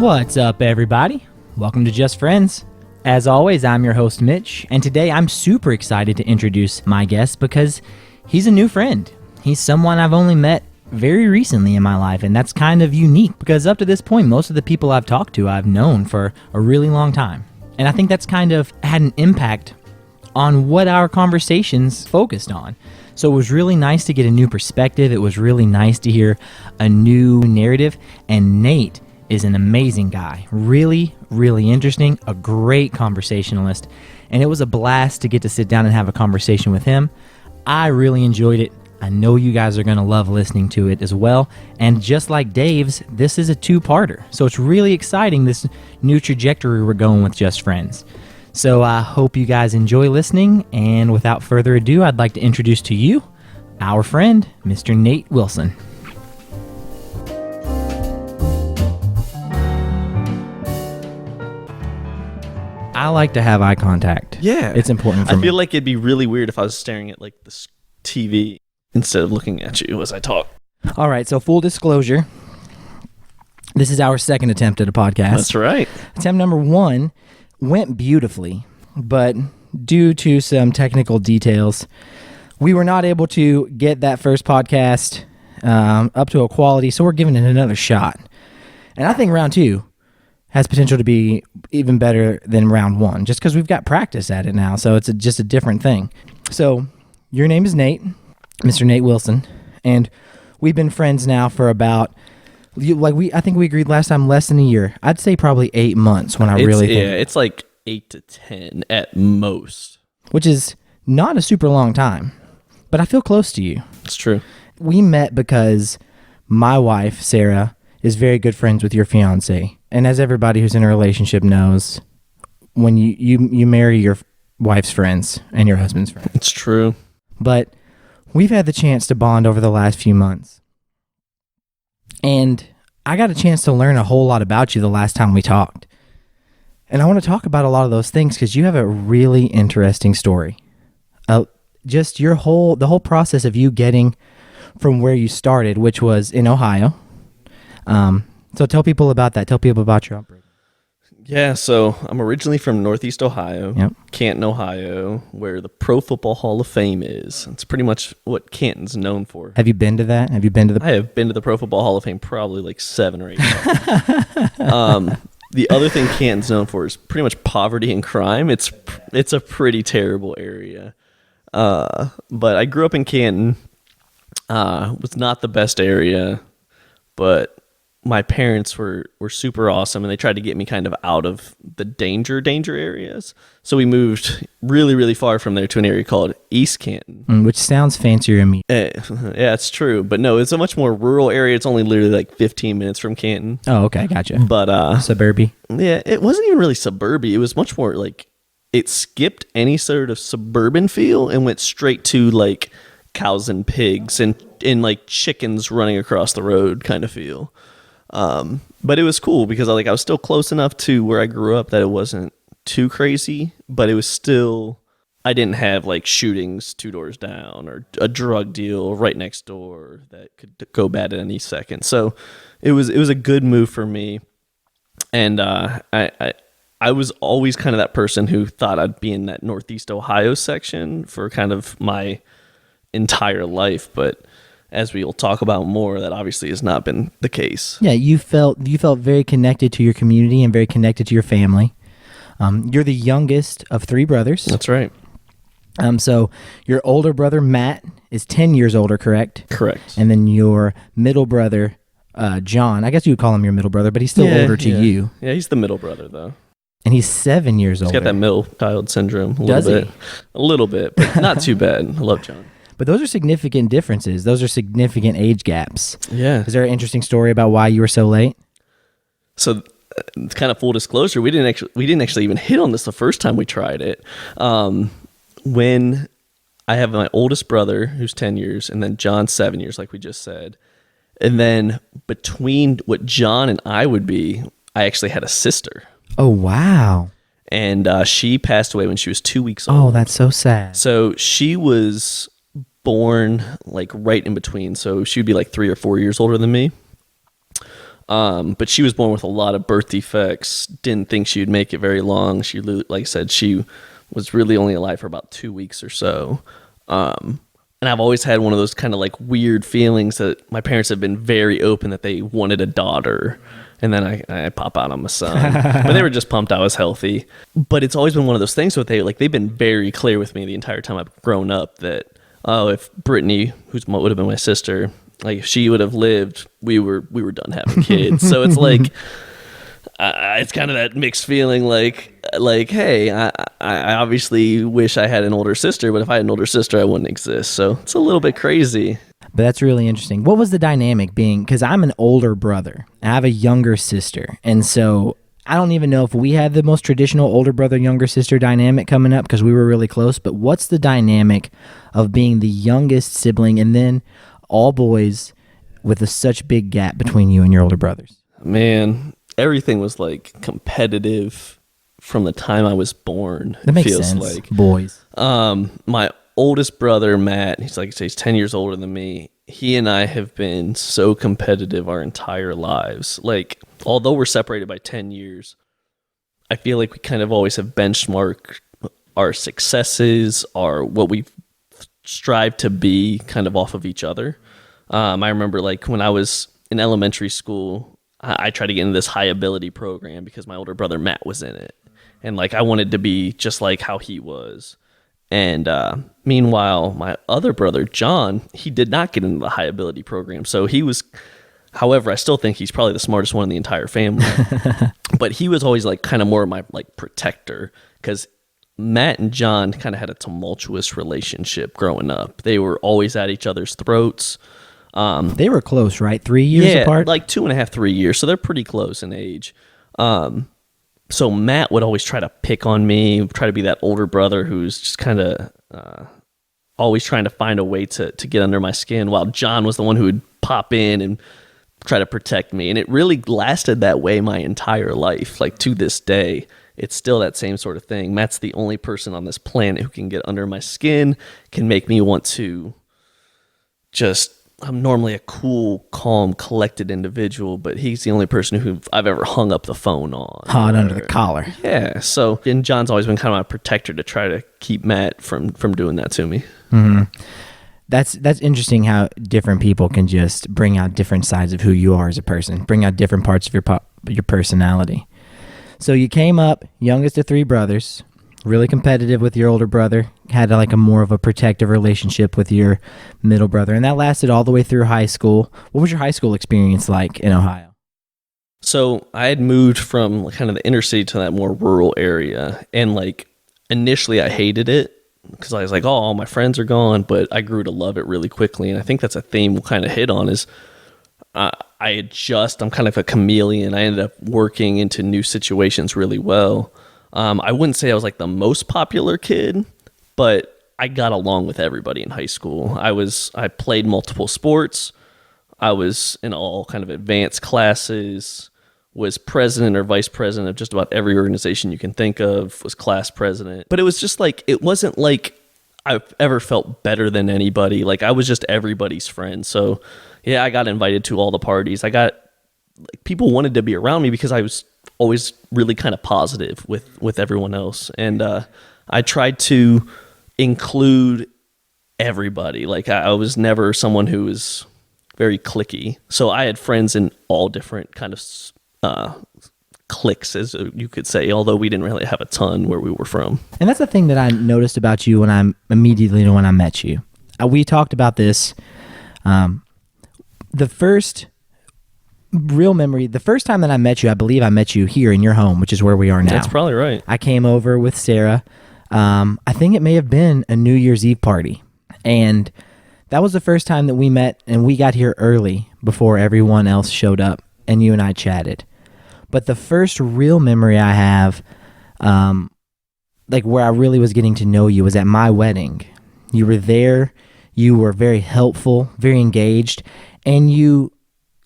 What's up, everybody? Welcome to Just Friends. As always, I'm your host, Mitch, and today I'm super excited to introduce my guest because he's a new friend. He's someone I've only met very recently in my life, and that's kind of unique because up to this point, most of the people I've talked to I've known for a really long time. And I think that's kind of had an impact on what our conversations focused on. So it was really nice to get a new perspective. It was really nice to hear a new narrative, and Nate is an amazing guy. Really, really interesting, a great conversationalist, and it was a blast to get to sit down and have a conversation with him. I really enjoyed it. I know you guys are going to love listening to it as well, and just like Dave's, this is a two-parter, so it's really exciting, this new trajectory we're going with Just Friends. So I hope you guys enjoy listening, and without further ado, I'd like to introduce to you our friend, Mr. Nate Wilson. I like to have eye contact. Yeah. It's important for me. I feel like it'd be really weird if I was staring at like this TV instead of looking at you as I talk. All right, so full disclosure, this is our second attempt at a podcast. That's right. Attempt number 1 went beautifully, but due to some technical details, we were not able to get that first podcast up to a quality, so we're giving it another shot. And I think round 2 has potential to be even better than round 1, just because we've got practice at it now, so it's just a different thing. So your name is Nate, Mr. Nate Wilson, and we've been friends now for about, I think we agreed last time, less than a year. I'd say probably 8 months when I really think. Yeah, it's like 8 to 10 at most. Which is not a super long time, but I feel close to you. It's true. We met because my wife, Sarah, is very good friends with your fiance. And as everybody who's in a relationship knows, when you marry your wife's friends and your husband's friends. It's true. But we've had the chance to bond over the last few months. And I got a chance to learn a whole lot about you the last time we talked. And I want to talk about a lot of those things because you have a really interesting story. Just the whole process of you getting from where you started, which was in Ohio. So tell people about that. Tell people about your upbringing. Yeah, so I'm originally from Northeast Ohio, Yep. Canton, Ohio, where the Pro Football Hall of Fame is. It's pretty much what Canton's known for. Have you been to that? Have you been to the... I have been to the Pro Football Hall of Fame probably like 7 or 8 times. The other thing Canton's known for is pretty much poverty and crime. It's a pretty terrible area. But I grew up in Canton. Was not the best area, but my parents were super awesome, and they tried to get me kind of out of the danger areas. So we moved really, really far from there to an area called East Canton. Which sounds fancier to me. Yeah, it's true. But no, it's a much more rural area. It's only literally like 15 minutes from Canton. Oh, okay, gotcha. But suburby. Yeah, it wasn't even really suburby. It was much more like it skipped any sort of suburban feel and went straight to like cows and pigs and like chickens running across the road kind of feel. But it was cool because I was still close enough to where I grew up that it wasn't too crazy, but it was still, I didn't have like shootings 2 doors down or a drug deal right next door that could go bad at any second. So it was a good move for me. And, I was always kind of that person who thought I'd be in that Northeast Ohio section for kind of my entire life, but as we'll talk about more, that obviously has not been the case. Yeah, you felt very connected to your community and very connected to your family. You're the youngest of 3 brothers. That's right. So your older brother, Matt, is 10 years older, correct? Correct. And then your middle brother, John, I guess you would call him your middle brother, but he's still older to you. Yeah, he's the middle brother, though. And he's 7 years older. He's got that middle child syndrome a Does little he? bit. A little bit, but not too bad. I love John. But those are significant differences. Those are significant age gaps. Yeah. Is there an interesting story about why you were so late? So, it's kind of full disclosure. We didn't actually even hit on this the first time we tried it. When I have my oldest brother, who's 10 years, and then John, 7 years, like we just said. And then between what John and I would be, I actually had a sister. Oh, wow. And she passed away when she was 2 weeks old. Oh, that's so sad. So she was born like right in between. So she'd be like 3 or 4 years older than me. But she was born with a lot of birth defects. Didn't think she would make it very long. Like I said, she was really only alive for about 2 weeks or so. And I've always had one of those kind of like weird feelings that my parents have been very open that they wanted a daughter. And then I pop out on my son. But they were just pumped I was healthy. But it's always been one of those things where they've been very clear with me the entire time I've grown up that, if Brittany, would have been my sister, like if she would have lived, we were done having kids. So it's like, it's kind of that mixed feeling like, hey, I obviously wish I had an older sister, but if I had an older sister, I wouldn't exist. So it's a little bit crazy. But that's really interesting. What was the dynamic being, because I'm an older brother, I have a younger sister, and so I don't even know if we had the most traditional older brother, younger sister dynamic coming up because we were really close, but what's the dynamic of being the youngest sibling and then all boys with such big gap between you and your older brothers? Man, everything was like competitive from the time I was born. That makes sense. Like boys. My oldest brother, Matt, he's 10 years older than me. He and I have been so competitive our entire lives. Like, although we're separated by 10 years, I feel like we kind of always have benchmarked our successes, what we've strived to be kind of off of each other. I remember like when I was in elementary school, I tried to get into this high ability program because my older brother Matt was in it. And like I wanted to be just like how he was. And meanwhile, my other brother, John, he did not get into the high ability program. So he was, however, I still think he's probably the smartest one in the entire family. But he was always like kind of more of my like protector because Matt and John kind of had a tumultuous relationship growing up. They were always at each other's throats. They were close, right? 3 years apart? Like 2.5, 3 years. So they're pretty close in age. So Matt would always try to pick on me, try to be that older brother who's just kind of always trying to find a way to get under my skin, while John was the one who would pop in and try to protect me. And it really lasted that way my entire life. Like to this day, it's still that same sort of thing. Matt's the only person on this planet who can get under my skin, can make me want to just... I'm normally a cool, calm, collected individual, but he's the only person who I've ever hung up the phone on. Hot under the collar. Yeah. So, and John's always been kind of my protector to try to keep Matt from doing that to me. Mm-hmm. That's interesting how different people can just bring out different sides of who you are as a person, bring out different parts of your personality. So you came up, youngest of three brothers, really competitive with your older brother, had like a more of a protective relationship with your middle brother, and that lasted all the way through high school. What was your high school experience like in Ohio? So I had moved from kind of the inner city to that more rural area, and like initially I hated it because I was like, oh, all my friends are gone, but I grew to love it really quickly, and I think that's a theme we'll kind of hit on is I adjust. I'm kind of a chameleon. I ended up working into new situations really well. I wouldn't say I was like the most popular kid, but I got along with everybody in high school. I played multiple sports. I was in all kind of advanced classes, was president or vice president of just about every organization you can think of, was class president. But it was just like, it wasn't like I've ever felt better than anybody. Like I was just everybody's friend. So yeah, I got invited to all the parties. People wanted to be around me because I was always really kind of positive with everyone else. And I tried to include everybody. Like I was never someone who was very cliquey. So I had friends in all different kind of cliques, as you could say, although we didn't really have a ton where we were from. And that's the thing that I noticed about you when I met you. We talked about this. The first real memory, the first time that I met you, I believe I met you here in your home, which is where we are now. That's probably right. I came over with Sarah. I think it may have been a New Year's Eve party. And that was the first time that we met, and we got here early before everyone else showed up, and you and I chatted. But the first real memory I have, like where I really was getting to know you, was at my wedding. You were there. You were very helpful, very engaged, and you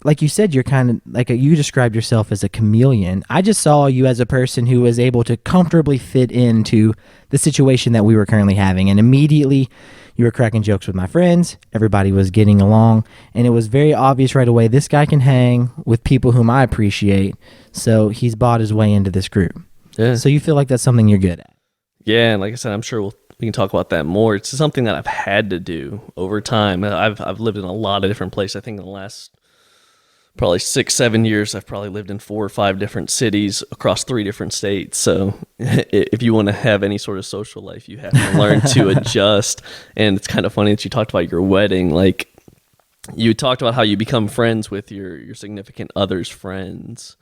like you said, you're kind of like you described yourself as a chameleon. I just saw you as a person who was able to comfortably fit into the situation that we were currently having. And immediately you were cracking jokes with my friends. Everybody was getting along. And it was very obvious right away, this guy can hang with people whom I appreciate. So he's bought his way into this group. Yeah. So you feel like that's something you're good at. Yeah, and like I said, I'm sure we can talk about that more. It's something that I've had to do over time. I've lived in a lot of different places. I think in the last probably 6-7 years, I've probably lived in 4 or 5 different cities across 3 different states. So if you want to have any sort of social life, you have to learn to adjust. And it's kind of funny that you talked about your wedding. Like, you talked about how you become friends with your significant other's friends.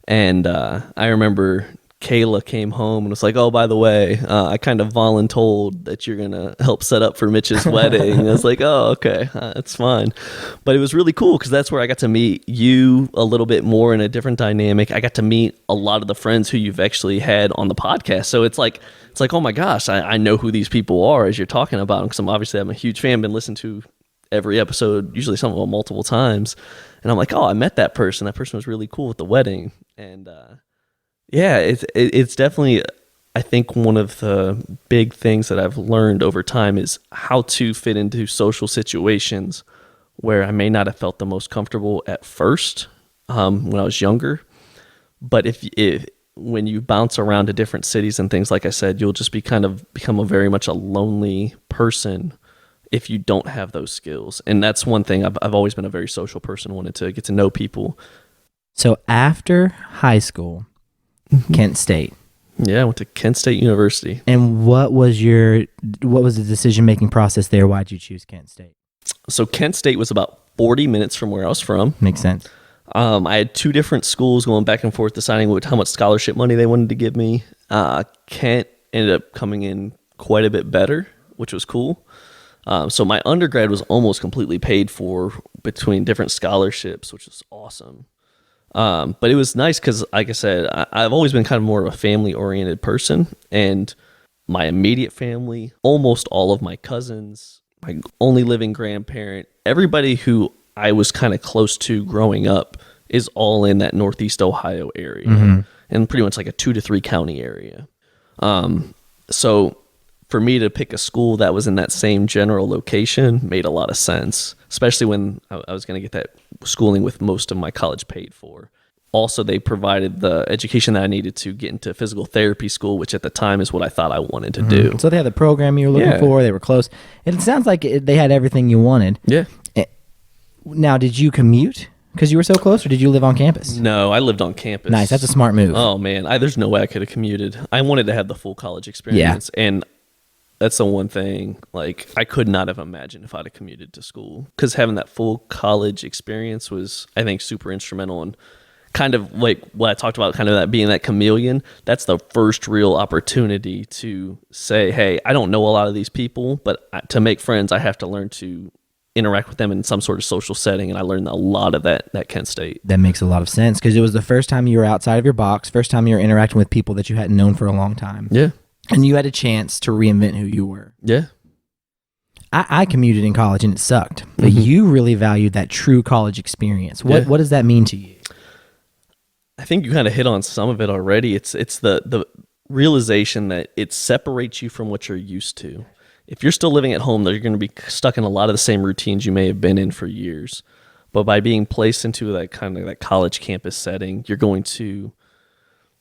And I remember Kayla came home and was like, oh, by the way, I kind of voluntold that you're going to help set up for Mitch's wedding. And I was like, oh, okay, that's fine. But it was really cool because that's where I got to meet you a little bit more in a different dynamic. I got to meet a lot of the friends who you've actually had on the podcast. So it's like, oh my gosh, I know who these people are as you're talking about them, because I'm a huge fan, been listening to every episode, usually some of them multiple times. And I'm like, oh, I met that person. That person was really cool at the wedding. And, yeah, it's definitely, I think, one of the big things that I've learned over time is how to fit into social situations where I may not have felt the most comfortable at first when I was younger. But if when you bounce around to different cities and things, like I said, you'll just become a very much a lonely person if you don't have those skills. And that's one thing. I've always been a very social person, wanted to get to know people. So after high school, Kent State. Yeah, I went to Kent State University. And what was the decision-making process there? Why'd you choose Kent State? So Kent State was about 40 minutes from where I was from. Makes sense. I had 2 different schools going back and forth deciding how much scholarship money they wanted to give me. Kent ended up coming in quite a bit better, which was cool. So my undergrad was almost completely paid for between different scholarships, which was awesome. But it was nice because, like I said, I've always been kind of more of a family-oriented person, and my immediate family, almost all of my cousins, my only living grandparent, everybody who I was kind of close to growing up is all in that Northeast Ohio area, and pretty much like a 2 to 3 county area. So for me to pick a school that was in that same general location made a lot of sense, especially when I was going to get that schooling with most of my college paid for. Also, they provided the education that I needed to get into physical therapy school, which at the time is what I thought I wanted to do. So they had the program you were looking for. They were close. And it sounds like they had everything you wanted. Yeah. Now, did you commute because you were so close, or did you live on campus? No, I lived on campus. Nice. That's a smart move. Oh, man. There's no way I could have commuted. I wanted to have the full college experience. Yeah. And that's the one thing, like, I could not have imagined if I'd have commuted to school, because having that full college experience was, I think, super instrumental. And kind of like what I talked about, kind of that being that chameleon, that's the first real opportunity to say, hey, I don't know a lot of these people, but to make friends, I have to learn to interact with them in some sort of social setting. And I learned a lot of that at Kent State. That makes a lot of sense, because it was the first time you were outside of your box, first time you were interacting with people that you hadn't known for a long time. Yeah. And you had a chance to reinvent who you were. Yeah. I commuted in college and it sucked, but you really valued that true college experience. What does that mean to you? I think you kind of hit on some of it already. It's the realization that it separates you from what you're used to. If you're still living at home, you're going to be stuck in a lot of the same routines you may have been in for years. But by being placed into that kind of that college campus setting, you're going to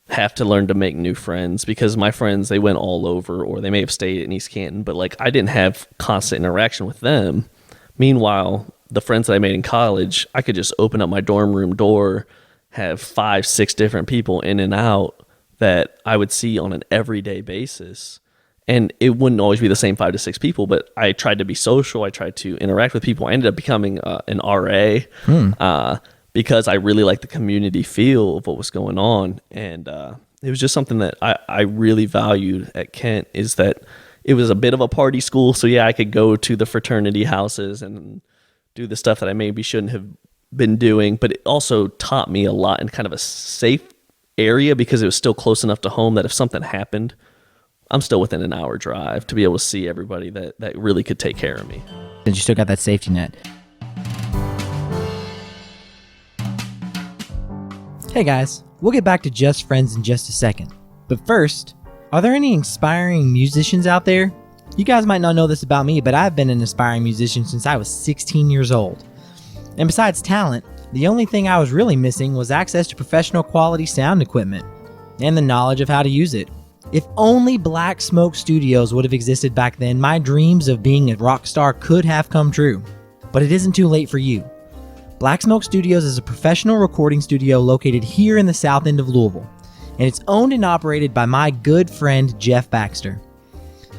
have to learn to make new friends, because my friends, they went all over, or they may have stayed in East Canton, but like I didn't have constant interaction with them. Meanwhile, the friends that I made in college, I could just open up my dorm room door, have 5-6 different people in and out that I would see on an everyday basis. And it wouldn't always be the same 5 to 6 people, but I tried to be social. I tried to interact with people. I ended up becoming an RA because I really liked the community feel of what was going on. And it was just something that I really valued at Kent, is that it was a bit of a party school. So yeah, I could go to the fraternity houses and do the stuff that I maybe shouldn't have been doing, but it also taught me a lot in kind of a safe area, because it was still close enough to home that if something happened, I'm still within an hour drive to be able to see everybody that really could take care of me. And you still got that safety net. Hey guys, we'll get back to Just Friends in just a second. But first, are there any inspiring musicians out there? You guys might not know this about me, but I've been an aspiring musician since I was 16 years old. And besides talent, the only thing I was really missing was access to professional quality sound equipment and the knowledge of how to use it. If only Black Smoke Studios would have existed back then, my dreams of being a rock star could have come true. But it isn't too late for you. Black Smoke Studios is a professional recording studio located here in the south end of Louisville, and it's owned and operated by my good friend Jeff Baxter.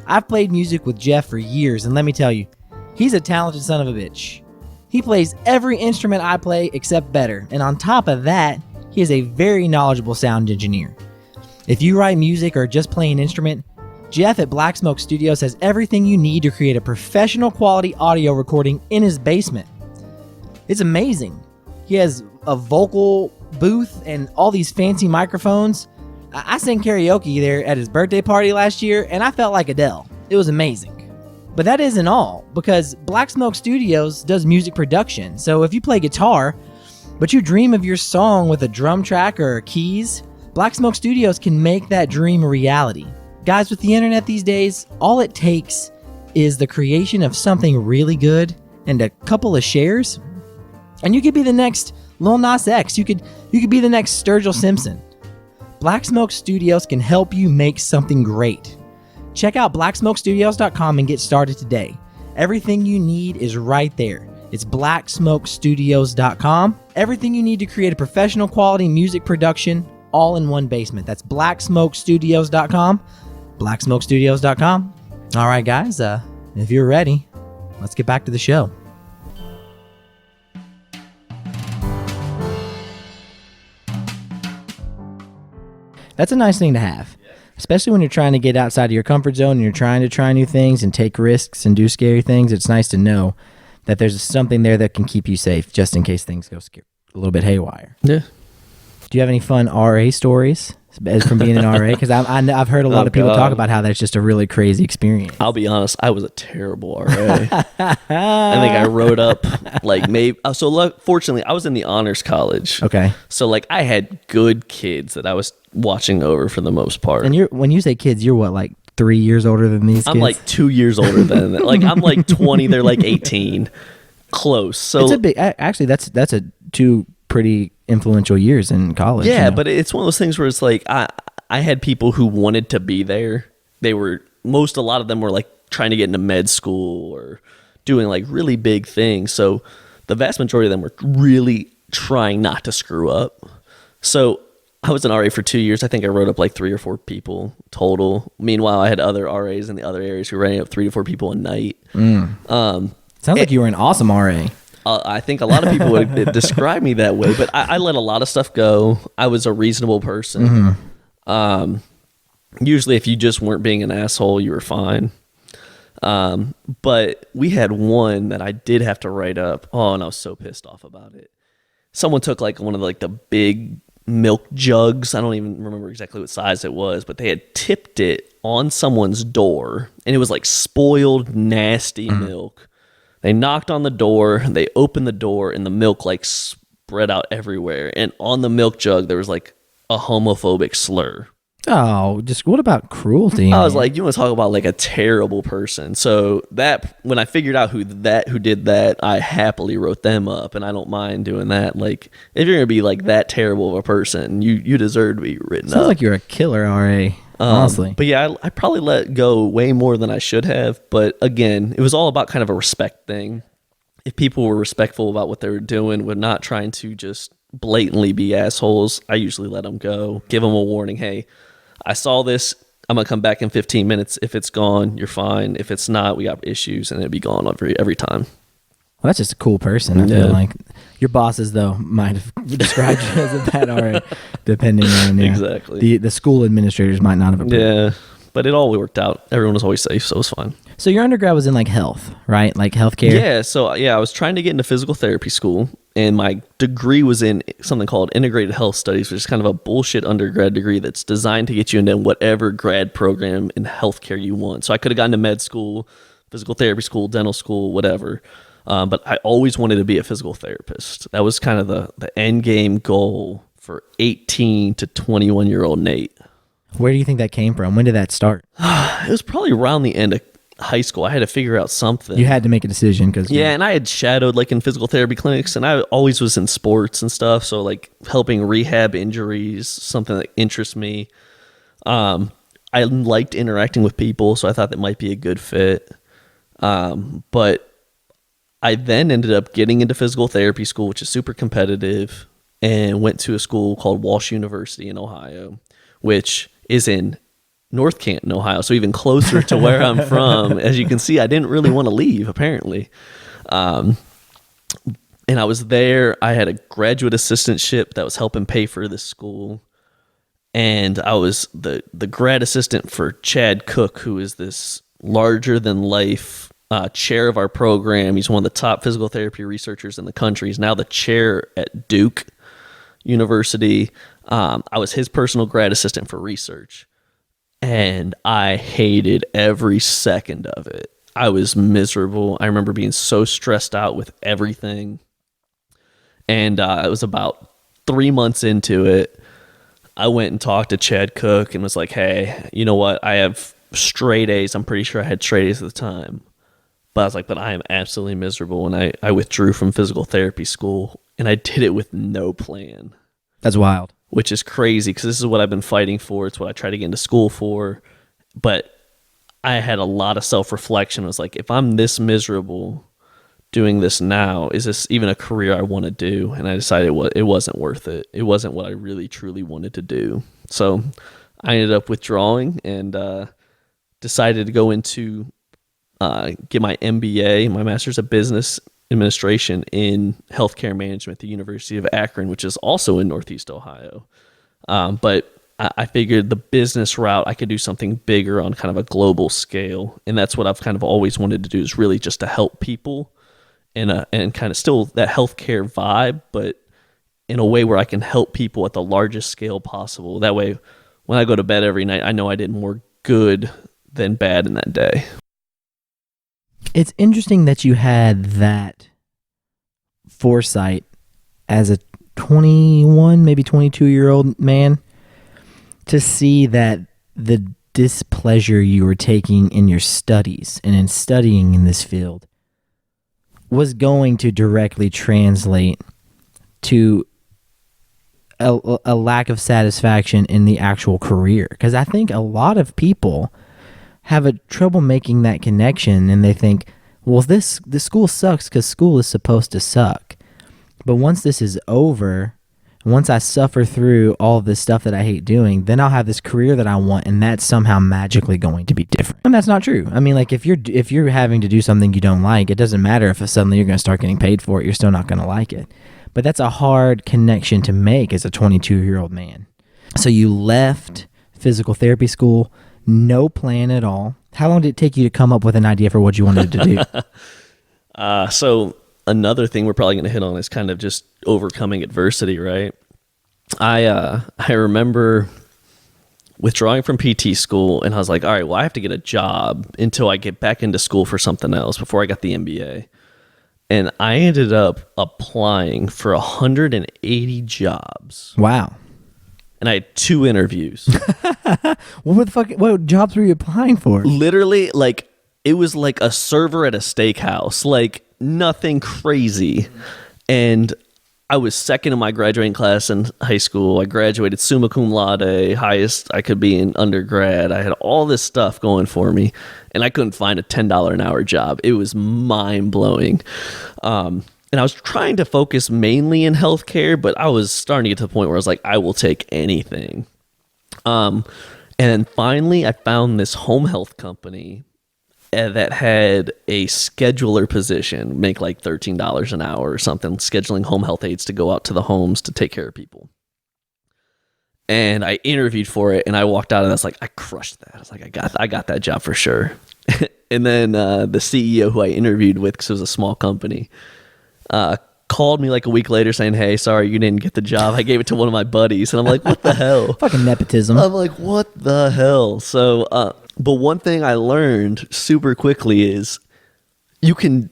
I've played music with Jeff for years, and let me tell you, he's a talented son of a bitch. He plays every instrument I play except better, and on top of that, he is a very knowledgeable sound engineer. If you write music or just play an instrument, Jeff at Black Smoke Studios has everything you need to create a professional quality audio recording in his basement. It's amazing. He has a vocal booth and all these fancy microphones. I sang karaoke there at his birthday party last year, and I felt like Adele. It was amazing. But that isn't all, because Black Smoke Studios does music production. So if you play guitar, but you dream of your song with a drum track or keys, Black Smoke Studios can make that dream a reality. Guys, with the internet these days, all it takes is the creation of something really good and a couple of shares, and you could be the next Lil Nas X. You could be the next Sturgill Simpson. Black Smoke Studios can help you make something great. Check out blacksmokestudios.com and get started today. Everything you need is right there. It's blacksmokestudios.com. Everything you need to create a professional quality music production all in one basement. That's blacksmokestudios.com. blacksmokestudios.com. All right, guys, if you're ready, let's get back to the show. That's a nice thing to have, especially when you're trying to get outside of your comfort zone and you're trying to try new things and take risks and do scary things. It's nice to know that there's something there that can keep you safe just in case things go a little bit haywire. Yeah. Do you have any fun RA stories from being an RA? Because I've heard a lot of people talk about how that's just a really crazy experience. I'll be honest, I was a terrible RA. I think I wrote up fortunately, I was in the honors college. Okay. So like I had good kids that I was watching over for the most part. And when you say kids, you're what, like 3 years older than these kids? I'm like 2 years older than them. Like I'm like 20, they're like 18. Close. So it's a big. Actually, that's a two pretty influential years in college. Yeah, you know? but it's one of those things where it's like I had people who wanted to be there. A lot of them were like trying to get into med school or doing like really big things. So the vast majority of them were really trying not to screw up. So I was an RA for 2 years. I think I wrote up like 3 or 4 people total. Meanwhile, I had other RAs in the other areas who were writing up 3 to 4 people a night. Sounds like you were an awesome RA. I think a lot of people would describe me that way, but I let a lot of stuff go. I was a reasonable person. Mm-hmm. Usually if you just weren't being an asshole, you were fine. But we had one that I did have to write up. Oh, and I was so pissed off about it. Someone took like one of the big milk jugs. I don't even remember exactly what size it was, but they had tipped it on someone's door, and it was like spoiled, nasty milk. They knocked on the door, they opened the door, and the milk like spread out everywhere. And on the milk jug, there was like a homophobic slur. Oh, just what about cruelty? I was like, you want to talk about like a terrible person. So that when I figured out who did that, I happily wrote them up, and I don't mind doing that. Like if you're gonna be like that terrible of a person, you deserve to be written up. Sounds like you're a killer RA. Honestly. But yeah, I probably let go way more than I should have. But again, it was all about kind of a respect thing. If people were respectful about what they were doing, were not trying to just blatantly be assholes, I usually let them go, give them a warning. Hey, I saw this. I'm going to come back in 15 minutes. If it's gone, you're fine. If it's not, we got issues, and it'd be gone every time. Well, that's just a cool person. I feel like your bosses, though, might have described you as a bad RA, depending on exactly. The school administrators might not have approved. Yeah, but it all worked out. Everyone was always safe, so it was fine. So your undergrad was in like health, right? Like healthcare. Yeah. So I was trying to get into physical therapy school, and my degree was in something called integrated health studies, which is kind of a bullshit undergrad degree that's designed to get you into whatever grad program in healthcare you want. So I could have gone to med school, physical therapy school, dental school, whatever. But I always wanted to be a physical therapist. That was kind of the end game goal for 18 to 21-year-old Nate. Where do you think that came from? When did that start? It was probably around the end of high school. I had to figure out something. You had to make a decision because and I had shadowed like in physical therapy clinics, and I always was in sports and stuff. So like helping rehab injuries, something that interests me. I liked interacting with people, so I thought that might be a good fit. But I then ended up getting into physical therapy school, which is super competitive, and went to a school called Walsh University in Ohio, which is in North Canton, Ohio, so even closer to where I'm from. As you can see, I didn't really want to leave, apparently. And I was there. I had a graduate assistantship that was helping pay for this school. And I was the grad assistant for Chad Cook, who is this larger-than-life chair of our program. He's one of the top physical therapy researchers in the country. He's now the chair at Duke University. I was his personal grad assistant for research. And I hated every second of it. I was miserable. I remember being so stressed out with everything. And it was about 3 months into it. I went and talked to Chad Cook and was like, hey, you know what? I have straight A's. I'm pretty sure I had straight A's at the time. But I was like, but I am absolutely miserable. And I withdrew from physical therapy school. And I did it with no plan. That's wild. Which is crazy because this is what I've been fighting for. It's what I try to get into school for. But I had a lot of self-reflection. I was like, if I'm this miserable doing this now, is this even a career I want to do? And I decided it wasn't worth it. It wasn't what I really, truly wanted to do. So I ended up withdrawing and decided to go into get my MBA, my Master's of Business Administration in Healthcare Management at the University of Akron, which is also in Northeast Ohio. But I figured the business route, I could do something bigger on kind of a global scale. And that's what I've kind of always wanted to do, is really just to help people and kind of still that healthcare vibe, but in a way where I can help people at the largest scale possible. That way, when I go to bed every night, I know I did more good than bad in that day. It's interesting that you had that foresight as a 21, maybe 22-year-old man to see that the displeasure you were taking in your studies and in studying in this field was going to directly translate to a lack of satisfaction in the actual career. Because I think a lot of people have a trouble making that connection, and they think, well, this school sucks because school is supposed to suck. But once this is over, once I suffer through all of this stuff that I hate doing, then I'll have this career that I want, and that's somehow magically going to be different. And that's not true. I mean, like if you're having to do something you don't like, it doesn't matter if suddenly you're going to start getting paid for it. You're still not going to like it. But that's a hard connection to make as a 22-year-old man. So you left physical therapy school, no plan at all. How long did it take you to come up with an idea for what you wanted to do? So another thing we're probably going to hit on is kind of just overcoming adversity, right? I remember withdrawing from PT school, and I was like, all right, well, I have to get a job until I get back into school for something else before I got the MBA. And I ended up applying for 180 jobs. Wow. And I had 2 interviews. What jobs were you applying for? Literally, like, it was like a server at a steakhouse, like nothing crazy. And I was second in my graduating class in high school. I graduated summa cum laude, highest I could be in undergrad. I had all this stuff going for me, and I couldn't find a $10 an hour job. It was mind-blowing. And I was trying to focus mainly in healthcare, but I was starting to get to the point where I was like, I will take anything. And then finally, I found this home health company that had a scheduler position, make like $13 an hour or something, scheduling home health aides to go out to the homes to take care of people. And I interviewed for it, and I walked out, and I was like, I crushed that. I was like, I got that job for sure. And then the CEO who I interviewed with, because it was a small company, called me like a week later saying, hey, sorry, you didn't get the job. I gave it to one of my buddies. And I'm like, what the hell? Fucking nepotism. I'm like, what the hell? So, but one thing I learned super quickly is you can,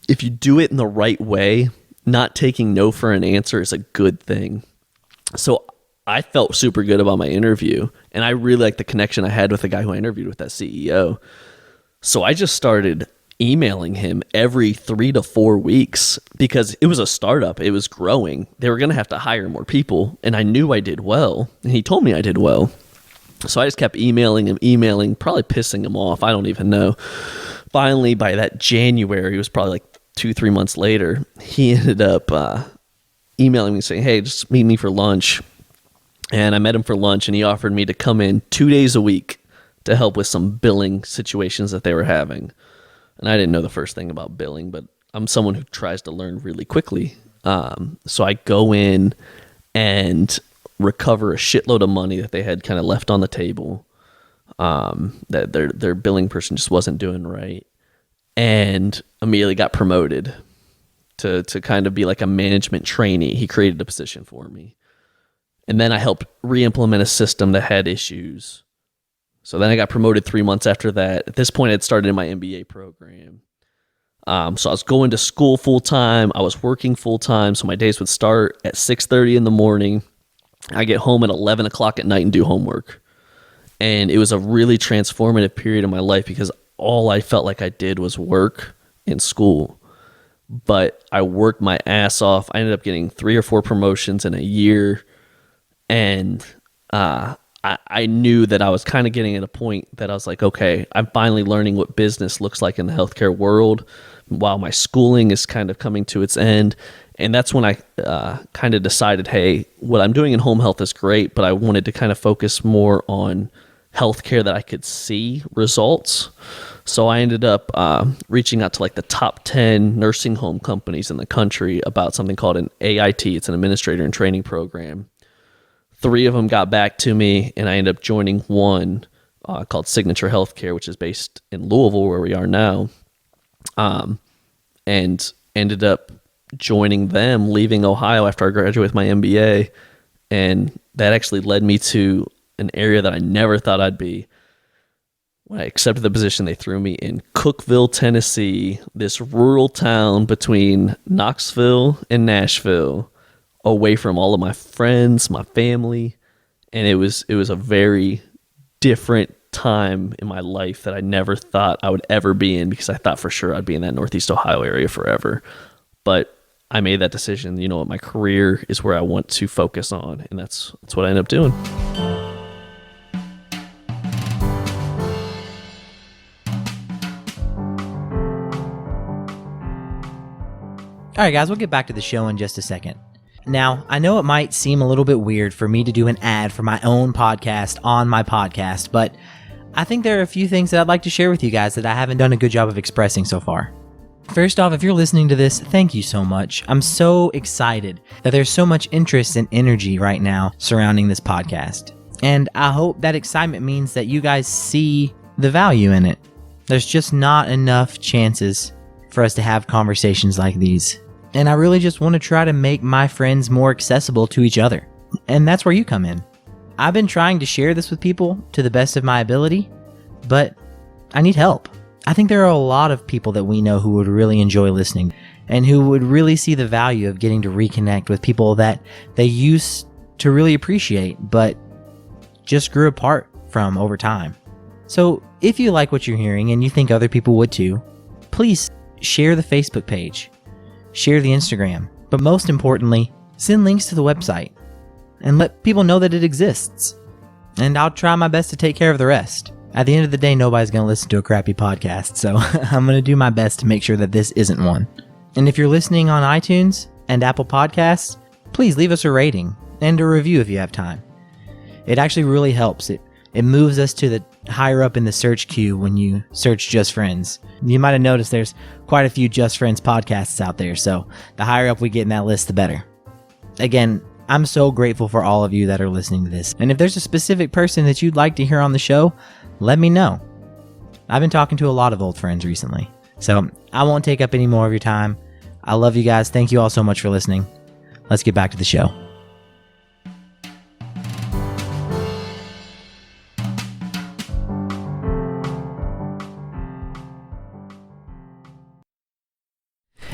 if you do it in the right way, not taking no for an answer is a good thing. So I felt super good about my interview, and I really liked the connection I had with the guy who I interviewed with, that CEO. So I just started emailing him every 3 to 4 weeks because it was a startup. It was growing. They were going to have to hire more people, and I knew I did well, and he told me I did well. So I just kept emailing him, probably pissing him off. I don't even know. Finally, by that January, it was probably like 2-3 months later, he ended up emailing me saying, hey, just meet me for lunch. And I met him for lunch, and he offered me to come in 2 days a week to help with some billing situations that they were having. And I didn't know the first thing about billing, but I'm someone who tries to learn really quickly. So I go in and recover a shitload of money that they had kind of left on the table, that their billing person just wasn't doing right, and immediately got promoted to kind of be like a management trainee. He created a position for me. And then I helped re-implement a system that had issues. So then I got promoted 3 months after that. At this point, I'd started in my MBA program. So I was going to school full-time. I was working full-time. So my days would start at 6:30 in the morning. I get home at 11 o'clock at night and do homework. And it was a really transformative period in my life because all I felt like I did was work in school. But I worked my ass off. I ended up getting 3 or 4 promotions in a year. And I knew that I was kind of getting at a point that I was like, okay, I'm finally learning what business looks like in the healthcare world while my schooling is kind of coming to its end. And that's when I kind of decided, hey, what I'm doing in home health is great, but I wanted to kind of focus more on healthcare that I could see results. So I ended up reaching out to like the top 10 nursing home companies in the country about something called an AIT. It's an administrator in training program. 3 of them got back to me, and I ended up joining one called Signature Healthcare, which is based in Louisville, where we are now, and ended up joining them, leaving Ohio after I graduated with my MBA, and that actually led me to an area that I never thought I'd be. When I accepted the position, they threw me in Cookeville, Tennessee, this rural town between Knoxville and Nashville, away from all of my friends, my family, and it was a very different time in my life that I never thought I would ever be in, because I thought for sure I'd be in that Northeast Ohio area forever. But I made that decision. You know what? My career is where I want to focus on, and that's what I ended up doing. All right, guys, we'll get back to the show in just a second. Now, I know it might seem a little bit weird for me to do an ad for my own podcast on my podcast, but I think there are a few things that I'd like to share with you guys that I haven't done a good job of expressing so far. First off, if you're listening to this, thank you so much. I'm so excited that there's so much interest and energy right now surrounding this podcast. And I hope that excitement means that you guys see the value in it. There's just not enough chances for us to have conversations like these. And I really just want to try to make my friends more accessible to each other. And that's where you come in. I've been trying to share this with people to the best of my ability, but I need help. I think there are a lot of people that we know who would really enjoy listening and who would really see the value of getting to reconnect with people that they used to really appreciate, but just grew apart from over time. So if you like what you're hearing and you think other people would too, please share the Facebook page. Share the Instagram, but most importantly, send links to the website and let people know that it exists. And I'll try my best to take care of the rest. At the end of the day, nobody's going to listen to a crappy podcast, so I'm going to do my best to make sure that this isn't one. And if you're listening on iTunes and Apple Podcasts, please leave us a rating and a review if you have time. It actually really helps. It moves us to the higher up in the search queue when you search Just Friends. You might have noticed there's quite a few Just Friends podcasts out there, so the higher up we get in that list, the better. Again, I'm so grateful for all of you that are listening to this. And if there's a specific person that you'd like to hear on the show, let me know. I've been talking to a lot of old friends recently, so I won't take up any more of your time. I love you guys. Thank you all so much for listening. Let's get back to the show.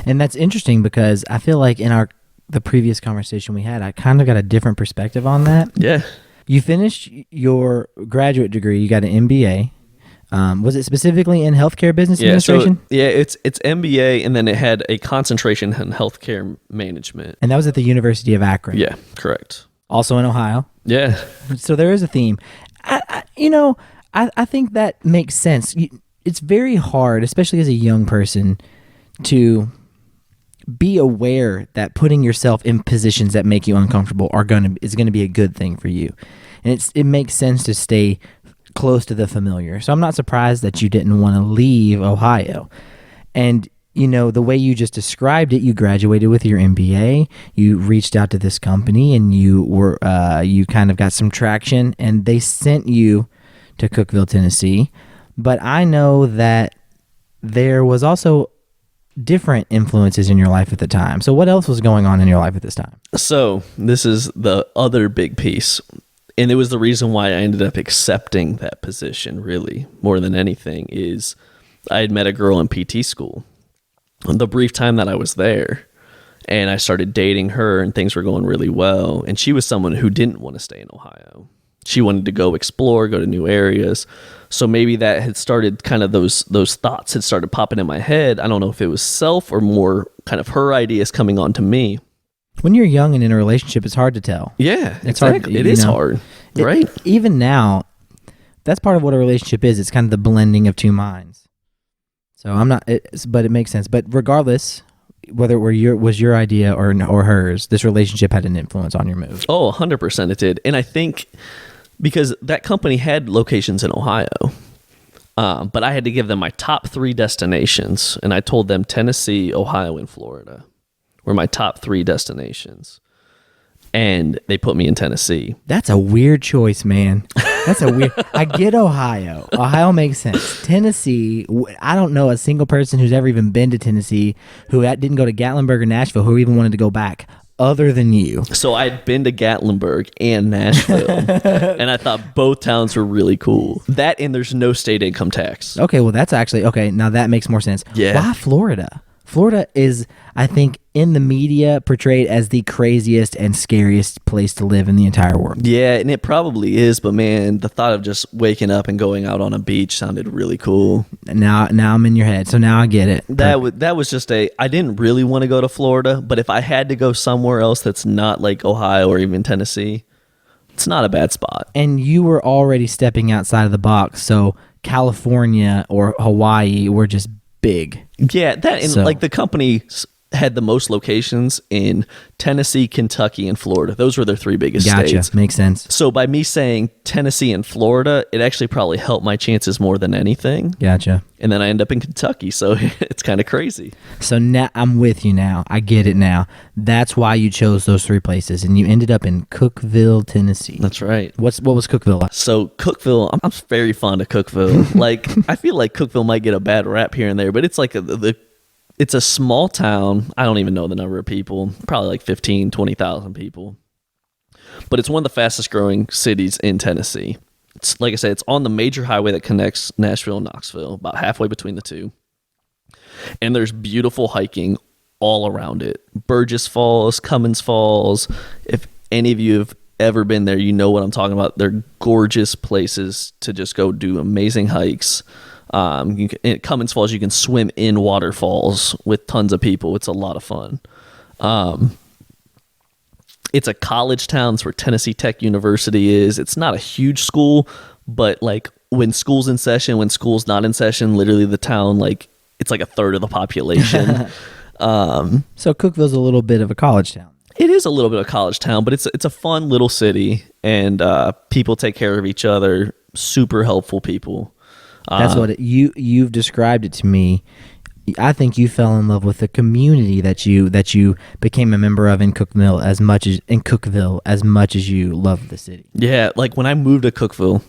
And that's interesting because I feel like in our the previous conversation we had, I kind of got a different perspective on that. Yeah. You finished your graduate degree. You got an MBA. Was it specifically in healthcare business administration? So, it's MBA, and then it had a concentration in healthcare management. And that was at the University of Akron. Yeah, correct. Also in Ohio. Yeah. So there is a theme. I think that makes sense. It's very hard, especially as a young person, to be aware that putting yourself in positions that make you uncomfortable is going to be a good thing for you. And it makes sense to stay close to the familiar. So I'm not surprised that you didn't want to leave Ohio. And the way you just described it, you graduated with your MBA, you reached out to this company, and you kind of got some traction, and they sent you to Cookeville, Tennessee. But I know that there was also different influences in your life at the time. So what else was going on in your life at this time? So this is the other big piece. And it was the reason why I ended up accepting that position, really, more than anything, is I had met a girl in PT school. The brief time that I was there, and I started dating her, and things were going really well. And she was someone who didn't want to stay in Ohio. She wanted to go explore, go to new areas. So maybe that had started kind of those thoughts had started popping in my head. I don't know if it was self or more kind of her ideas coming on to me. When you're young and in a relationship, it's hard to tell. Yeah, it's exactly. hard. It is hard, right? Even now, that's part of what a relationship is. It's kind of the blending of two minds. So but it makes sense. But regardless, whether it was your idea or hers, this relationship had an influence on your move. Oh, 100% it did. And I think because that company had locations in Ohio, but I had to give them my top 3 destinations. And I told them Tennessee, Ohio, and Florida were my top 3 destinations. And they put me in Tennessee. That's a weird choice, man. I get Ohio. Ohio makes sense. Tennessee, I don't know a single person who's ever even been to Tennessee who didn't go to Gatlinburg or Nashville who even wanted to go back other than you. So I'd been to Gatlinburg and Nashville, and I thought both towns were really cool. That and there's no state income tax. Okay, well, that's actually, okay, now that makes more sense. Yeah. Why Florida? Florida is, I think, in the media portrayed as the craziest and scariest place to live in the entire world. Yeah, and it probably is, but man, the thought of just waking up and going out on a beach sounded really cool. Now I'm in your head, so now I get it. That was just I didn't really want to go to Florida, but if I had to go somewhere else that's not like Ohio or even Tennessee, it's not a bad spot. And you were already stepping outside of the box, so California or Hawaii were just big. Yeah, like the company had the most locations in Tennessee, Kentucky, and Florida. Those were their 3 biggest states. Makes sense. So by me saying Tennessee and Florida, it actually probably helped my chances more than anything. Gotcha. And then I end up in Kentucky, so it's kind of crazy. So now I'm with you now. I get it now. That's why you chose those 3 places, and you ended up in Cookeville, Tennessee. That's right. What was Cookeville like? So Cookeville, I'm very fond of Cookeville. Like, I feel like Cookeville might get a bad rap here and there, but it's like it's a small town. I don't even know the number of people, probably like 15, 20,000 people. But it's one of the fastest growing cities in Tennessee. It's, like I said, it's on the major highway that connects Nashville and Knoxville, about halfway between the two. And there's beautiful hiking all around it. Burgess Falls, Cummins Falls. If any of you have ever been there, you know what I'm talking about. They're gorgeous places to just go do amazing hikes. At Cummins Falls, you can swim in waterfalls with tons of people. It's a lot of fun. It's a college town. It's where Tennessee Tech University is. It's not a huge school, but like when school's in session, when school's not in session, literally the town, like it's like a third of the population. So Cookeville's a little bit of a college town. It is a little bit of a college town, but it's a fun little city, and people take care of each other. Super helpful people. That's what you've described it to me. I think you fell in love with the community that you became a member of in Cookeville as much as you loved the city. Yeah, like when I moved to Cookeville,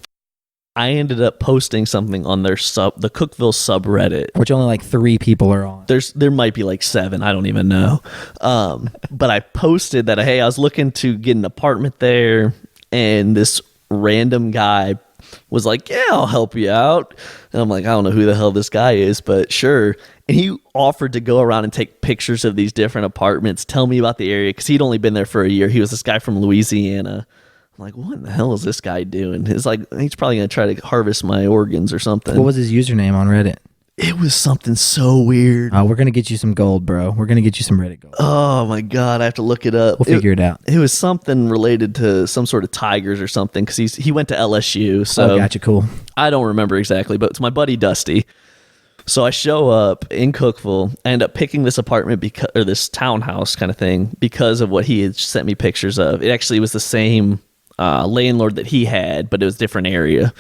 I ended up posting something on the Cookeville subreddit, which only like 3 people are on. There might be like 7, I don't even know. But I posted that, hey, I was looking to get an apartment there, and this random guy was like, yeah, I'll help you out. And I'm like, I don't know who the hell this guy is, but sure. And he offered to go around and take pictures of these different apartments, tell me about the area, because he'd only been there for a year. He was this guy from Louisiana. I'm like, what in the hell is this guy doing? It's like, he's probably going to try to harvest my organs or something. What was his username on Reddit? It was something so weird. Oh, we're going to get you some gold, bro. We're going to get you some Reddit gold. Oh, my God. I have to look it up. We'll figure it out. It was something related to some sort of Tigers or something, because he went to LSU. So gotcha. Cool. I don't remember exactly, but it's my buddy Dusty. So I show up in Cookeville. I end up picking this apartment or this townhouse kind of thing because of what he had sent me pictures of. It actually was the same landlord that he had, but it was a different area.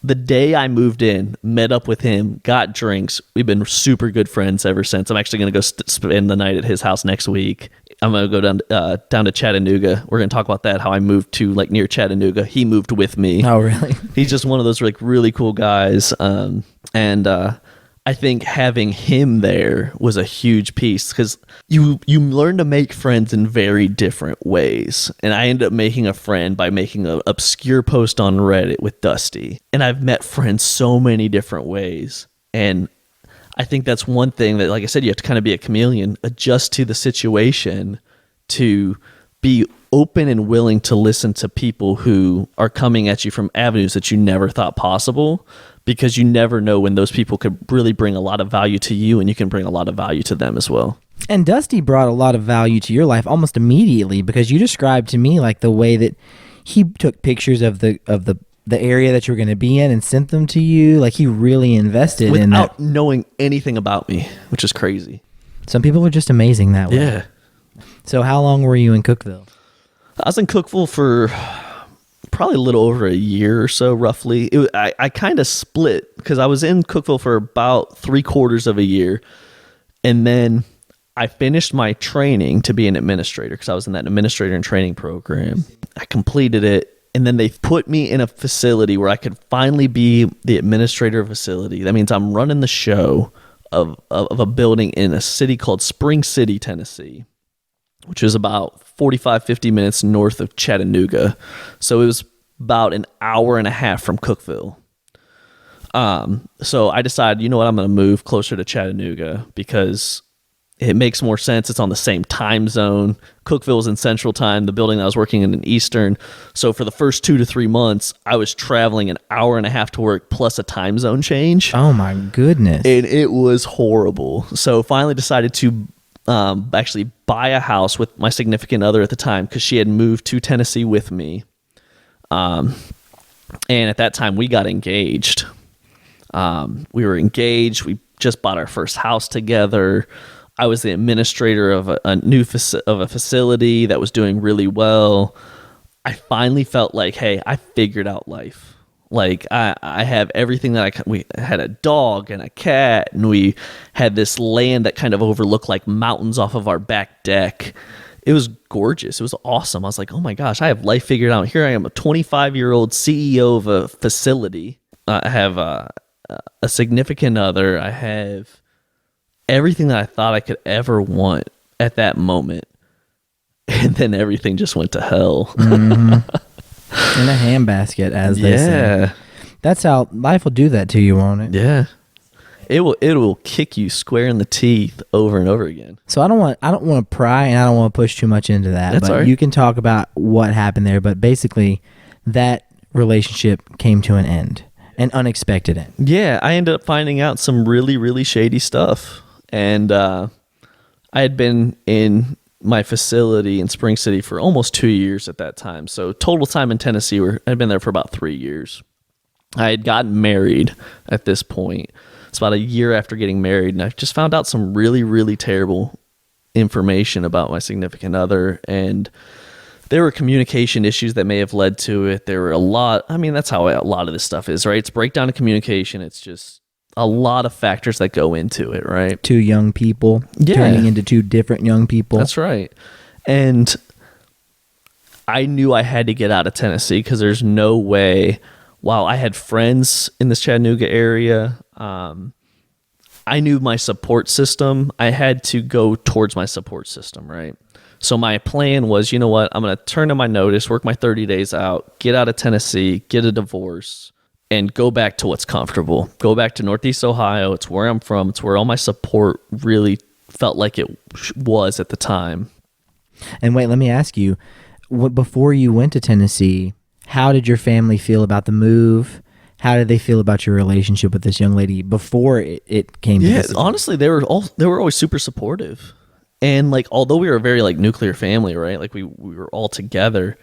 The day I moved in, met up with him, got drinks. We've been super good friends ever since. I'm actually going to go spend the night at his house next week. I'm going to go down to Chattanooga. We're going to talk about that, how I moved to like near Chattanooga. He moved with me. Oh, really? He's just one of those like really cool guys. I think having him there was a huge piece because you learn to make friends in very different ways. And I ended up making a friend by making an obscure post on Reddit with Dusty. And I've met friends so many different ways. And I think that's one thing that, like I said, you have to kind of be a chameleon, adjust to the situation, to be open and willing to listen to people who are coming at you from avenues that you never thought possible, because you never know when those people could really bring a lot of value to you, and you can bring a lot of value to them as well. And Dusty brought a lot of value to your life almost immediately, because you described to me like the way that he took pictures of the area that you were going to be in and sent them to you. Like he really invested in that. Without knowing anything about me, which is crazy. Some people are just amazing that way. Yeah. So how long were you in Cookeville? I was in Cookeville for probably a little over a year or so, roughly. I kind of split because I was in Cookeville for about 3/4 of a year. And then I finished my training to be an administrator because I was in that administrator and training program. I completed it. And then they put me in a facility where I could finally be the administrator of a facility. That means I'm running the show of a building in a city called Spring City, Tennessee, which is about 45, 50 minutes north of Chattanooga. So it was about an hour and a half from Cookeville. So I decided, you know what, I'm going to move closer to Chattanooga because it makes more sense. It's on the same time zone. Cookeville's in Central Time. The building that I was working in Eastern. So for the first 2 to 3 months, I was traveling an hour and a half to work plus a time zone change. Oh my goodness. And it was horrible. So finally decided to actually buy a house with my significant other at the time because she had moved to Tennessee with me. And at that time we got engaged. We were engaged. We just bought our first house together. I was the administrator of a new facility that was doing really well. I finally felt like, hey, I figured out life. Like I have everything that we had a dog and a cat, and we had this land that kind of overlooked like mountains off of our back deck. It was gorgeous. It was awesome. I was like, oh my gosh, I have life figured out. Here I am, a 25-year-old CEO of a facility. I have a significant other. I have everything that I thought I could ever want at that moment. And then everything just went to hell. Mm-hmm. In a handbasket, as they say. That's how life will do that to you, won't it? Yeah. It will kick you square in the teeth over and over again. So I don't want to pry, and I don't want to push too much into that. That's but all right. You can talk about what happened there. But basically, that relationship came to an end, an unexpected end. Yeah, I ended up finding out some really, really shady stuff. And I had been in my facility in Spring City for almost 2 years at that time. So total time in Tennessee, I'd been there for about 3 years. I had gotten married at this point. It's about a year after getting married, and I just found out some really, really terrible information about my significant other. And there were communication issues that may have led to it. There were that's how a lot of this stuff is, right? It's breakdown of communication. It's just a lot of factors that go into it, right? 2 young people turning into 2 different young people. That's right. And I knew I had to get out of Tennessee because there's no way, while I had friends in this Chattanooga area, I knew my support system. I had to go towards my support system, right? So my plan was, you know what? I'm going to turn in my notice, work my 30 days out, get out of Tennessee, get a divorce, and go back to what's comfortable. Go back to Northeast Ohio. It's where I'm from. It's where all my support really felt like it was at the time. And wait, let me ask you, before you went to Tennessee, how did your family feel about the move? How did they feel about your relationship with this young lady before it came to this? Honestly, they were always super supportive. And like, although we were a very like nuclear family, right? Like we were all together.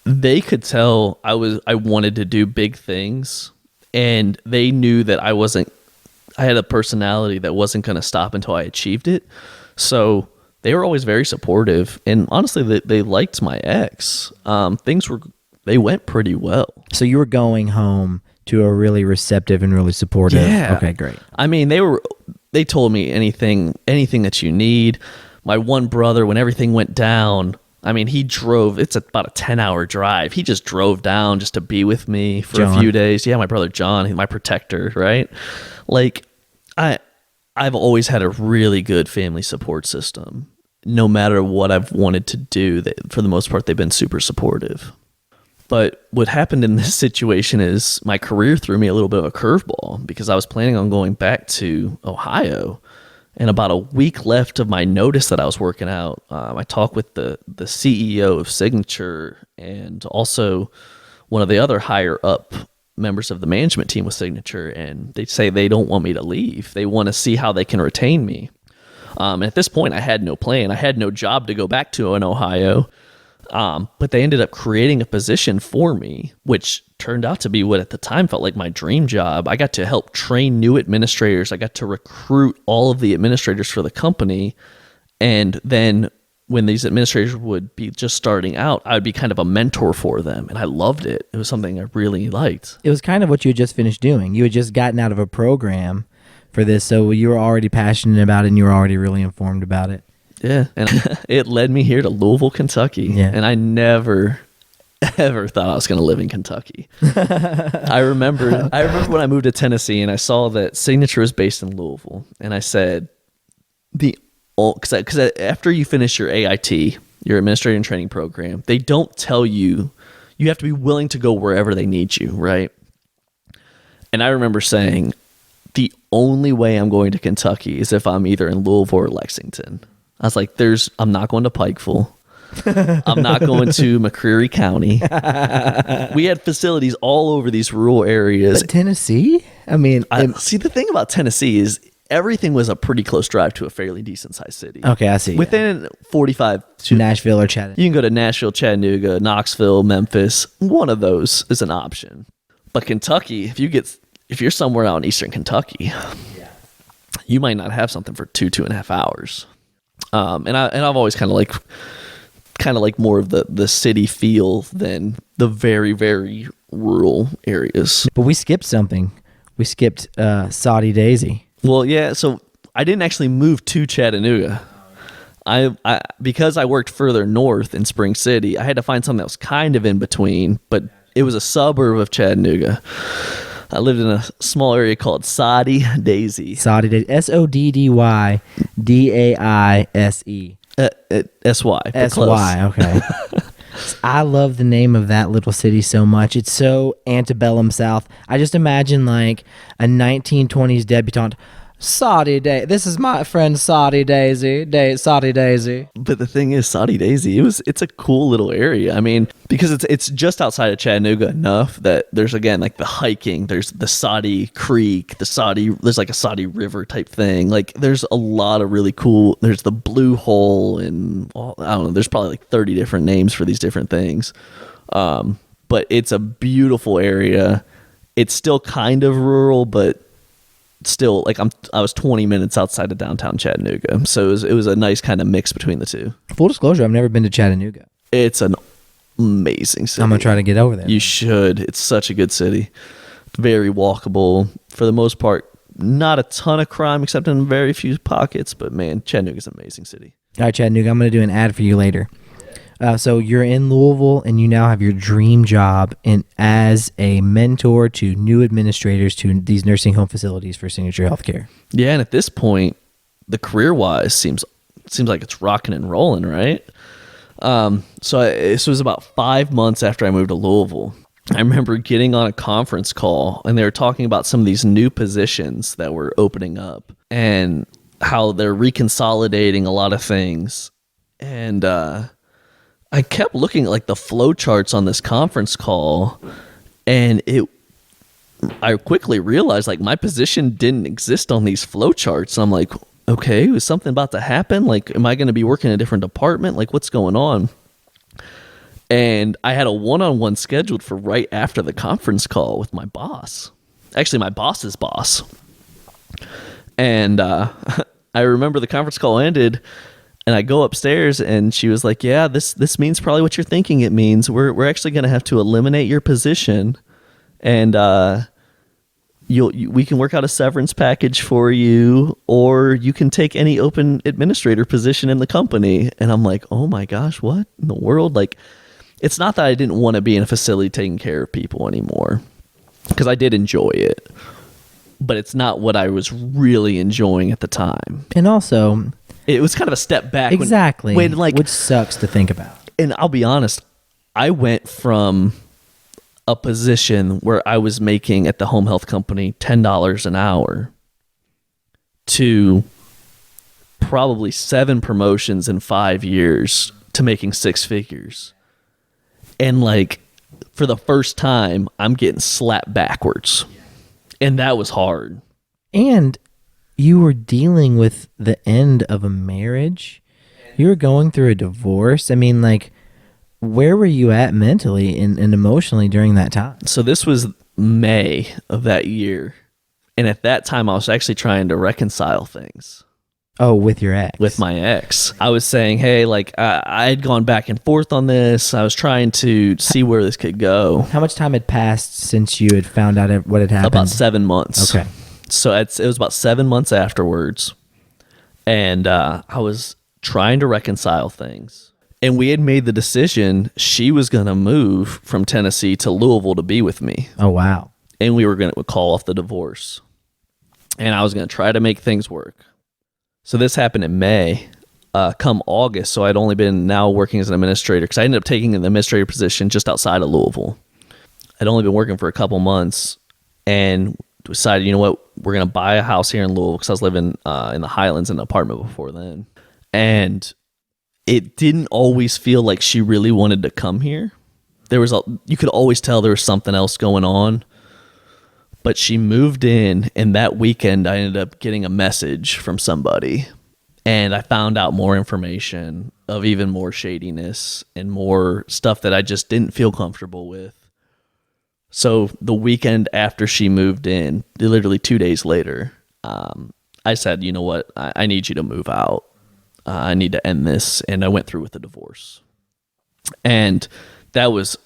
They could tell I wanted to do big things, and they knew that I had a personality that wasn't going to stop until I achieved it. So they were always very supportive, and honestly, they liked my ex. They went pretty well. So you were going home to a really receptive and really supportive. Yeah. Okay, great. I mean, they told me anything that you need. My one brother, when everything went down, I mean, he drove. It's about a 10-hour drive. He just drove down just to be with me for a few days. Yeah, my brother John, he's my protector, right? Like, I've always had a really good family support system. No matter what I've wanted to do, for the most part, they've been super supportive. But what happened in this situation is my career threw me a little bit of a curveball, because I was planning on going back to Ohio. And about a week left of my notice that I was working out, I talked with the CEO of Signature, and also one of the other higher up members of the management team with Signature. And they say they don't want me to leave. They want to see how they can retain me. And at this point, I had no plan. I had no job to go back to in Ohio. But they ended up creating a position for me, which turned out to be what at the time felt like my dream job. I got to help train new administrators. I got to recruit all of the administrators for the company. And then when these administrators would be just starting out, I would be kind of a mentor for them. And I loved it. It was something I really liked. It was kind of what you had just finished doing. You had just gotten out of a program for this, so you were already passionate about it and you were already really informed about it. Yeah, and it led me here to Louisville, Kentucky. Yeah. And I never, ever thought I was going to live in Kentucky. I remember when I moved to Tennessee and I saw that Signature was based in Louisville. And I said, because after you finish your AIT, your Administrator and Training Program, they don't tell you, you have to be willing to go wherever they need you, right? And I remember saying, the only way I'm going to Kentucky is if I'm either in Louisville or Lexington. I was like, I'm not going to Pikeville. I'm not going to McCreary County. We had facilities all over these rural areas. But Tennessee? I mean, see, the thing about Tennessee is everything was a pretty close drive to a fairly decent sized city. Okay, I see. Within 45 to Nashville or Chattanooga. You can go to Nashville, Chattanooga, Knoxville, Memphis. One of those is an option. But Kentucky, if you're somewhere out in eastern Kentucky, you might not have something for 2.5 hours. And I've always kind of like more of the city feel than the very, very rural areas. But we skipped something. We skipped Saudi Daisy. Well, yeah. So I didn't actually move to Chattanooga. I because I worked further north in Spring City, I had to find something that was kind of in between, but it was a suburb of Chattanooga. I lived in a small area called Saudi Daisy. Saudi Daisy. SODDYDAISE. SY. SY, okay. I love the name of that little city so much. It's so antebellum South. I just imagine like a 1920s debutante. Saudi Daisy. This is my friend Saudi Daisy. Saudi Daisy. But the thing is, Saudi Daisy, it's a cool little area. I mean, because it's just outside of Chattanooga enough that there's, again, like the hiking, there's the Saudi Creek, there's like a Saudi River type thing. Like there's a lot of really cool, there's the Blue Hole and I don't know, there's probably like 30 different names for these different things. But it's a beautiful area. It's still kind of rural, but still, like I was 20 minutes outside of downtown Chattanooga, so it was a nice kind of mix between the two. Full disclosure, I've never been to Chattanooga. It's an amazing city. I'm gonna try to get over there. You should. It's such a good city. Very walkable for the most part. Not a ton of crime except in very few pockets, but man, Chattanooga's an amazing city. All right, Chattanooga, I'm gonna do an ad for you later. So you're in Louisville, and you now have your dream job as a mentor to new administrators to these nursing home facilities for Signature Healthcare. Yeah, and at this point, the career-wise seems seems like it's rocking and rolling, right? This was about 5 months after I moved to Louisville. I remember getting on a conference call, and they were talking about some of these new positions that were opening up and how they're reconsolidating a lot of things. And I kept looking at like the flow charts on this conference call, and I quickly realized like my position didn't exist on these flow charts. I'm like, okay, is something about to happen? Like, am I going to be working in a different department? Like, what's going on? And I had a one-on-one scheduled for right after the conference call with my boss. Actually, my boss's boss. And I remember the conference call ended, and I go upstairs, and she was like, yeah, this means probably what you're thinking it means. We're actually going to have to eliminate your position, and we can work out a severance package for you, or you can take any open administrator position in the company. And I'm like, oh my gosh, what in the world? Like, it's not that I didn't want to be in a facility taking care of people anymore, because I did enjoy it, but it's not what I was really enjoying at the time. And also, it was kind of a step back. Exactly. When like, which sucks to think about. And I'll be honest, I went from a position where I was making at the home health company $10 an hour to probably 7 promotions in 5 years to making 6 figures. And like, for the first time, I'm getting slapped backwards. And that was hard. And you were dealing with the end of a marriage. You were going through a divorce. I mean, like, where were you at mentally and emotionally during that time? So this was May of that year. And at that time, I was actually trying to reconcile things. Oh, with your ex? With my ex. I was saying, hey, like, I had gone back and forth on this. I was trying to see where this could go. How much time had passed since you had found out what had happened? About 7 months. Okay. So it was about 7 months afterwards. And I was trying to reconcile things. And we had made the decision she was going to move from Tennessee to Louisville to be with me. Oh, wow. And we were going to call off the divorce. And I was going to try to make things work. So this happened in May. Come August, so I'd only been now working as an administrator, because I ended up taking an administrator position just outside of Louisville. I'd only been working for a couple months and decided, you know what, we're going to buy a house here in Louisville, because I was living in the Highlands in an apartment before then. And it didn't always feel like she really wanted to come here. You could always tell there was something else going on. But she moved in, and that weekend I ended up getting a message from somebody, and I found out more information of even more shadiness and more stuff that I just didn't feel comfortable with. So the weekend after she moved in, literally 2 days later, I said, you know what, I need you to move out. I need to end this. And I went through with the divorce. And that was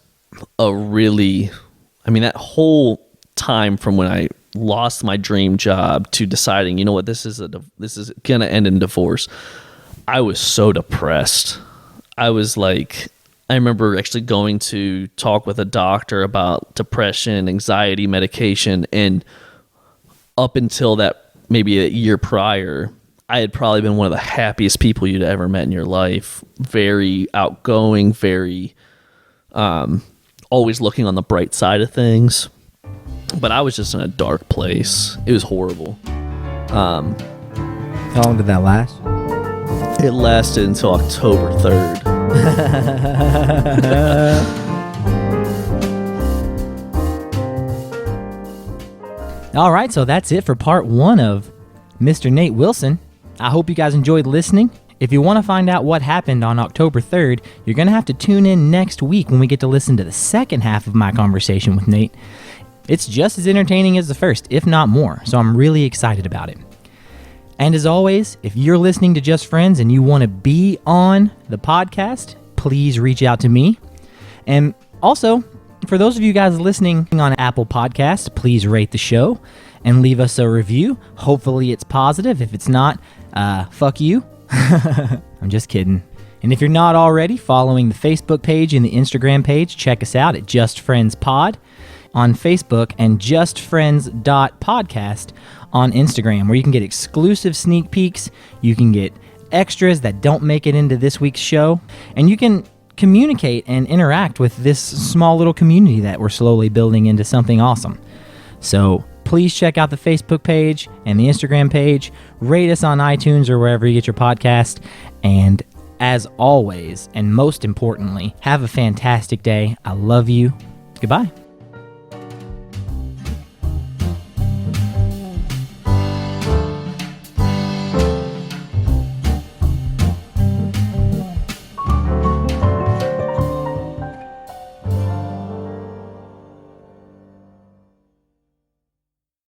that whole time from when I lost my dream job to deciding, you know what, this is going to end in divorce. I was so depressed. I was like, I remember actually going to talk with a doctor about depression, anxiety medication. And up until that, maybe a year prior, I had probably been one of the happiest people you'd ever met in your life. Very outgoing, very always looking on the bright side of things. But I was just in a dark place. It was horrible. How long did that last? It lasted until October 3rd. All right, so that's it for part 1 of Mr. Nate Wilson. I hope you guys enjoyed listening. If you want to find out what happened on October 3rd, you're going to have to tune in next week when we get to listen to the second half of my conversation with Nate. It's just as entertaining as the first, if not more, so I'm really excited about it. And as always, if you're listening to Just Friends and you want to be on the podcast, please reach out to me. And also, for those of you guys listening on Apple Podcasts, please rate the show and leave us a review. Hopefully it's positive. If it's not, fuck you. I'm just kidding. And if you're not already following the Facebook page and the Instagram page, check us out at Just Friends Pod on Facebook and justfriends.podcast on Instagram, where you can get exclusive sneak peeks, you can get extras that don't make it into this week's show, and you can communicate and interact with this small little community that we're slowly building into something awesome. So please check out the Facebook page and the Instagram page, rate us on iTunes or wherever you get your podcast, and as always, and most importantly, have a fantastic day. I love you. Goodbye.